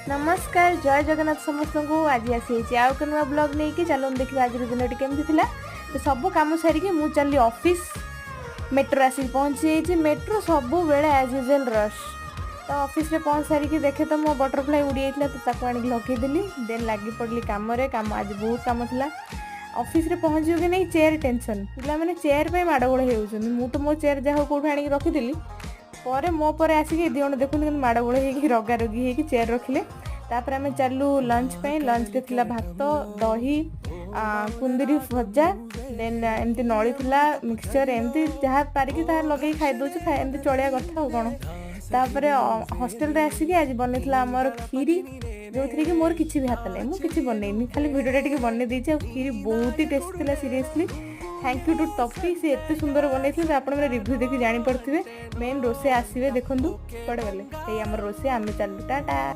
नमस्कार जय जगन्नाथ समस्त को आज आसी आउ के नुआ ब्लॉग नहीं कि चलो देखिए आज दिन केमती थिला। तो सब काम सारिकी मु चली ऑफिस मेट्रो आसिक पहुँची मेट्रो सब बेले एज यूजुअल रश। तो ऑफिस रे पहुँच सारिकी देखे तो मो बटरफ्लाई उड़ी जाता तो ताको आनिक लगेदेली देन लगी पड़ली काम आज बहुत काम थिला। ऑफिस रे पहुँच कि नहीं चेयर टेंशन पिला मैंने चेयर पे माड़गोड़ होउछन मु तो मो चेयर जहाँ कौट आनिक रखीदेली पर मो पर आसिक दी जन देखुन माड़गोड़ हो रगा रगी हो चेयर रखिले। तापर आम चलू लंच पे लंच रे थिला भात दही कुंदरी भजा देन एमती नड़ी थिला मिक्सचर एमती जहाँ पारिकी तार लगे खाई दउछु एमती चलिया कथा हो कौन। तापर हॉस्टल रे आसिक आज बनैथिला हमर खीरी जो थी कि मोर किसी भी हाथ नहीं मुझे बनईनी खाली भिडियो टे बन देती खीरी बहुत ही टेस्ट थी seriously. Thank you to toffee सी एत सुंदर बनई आप रिव्यू देखी जापे मेन रोसे आसवे देखूँ कड़े गले ये आम रोसे आम चलू टाटा।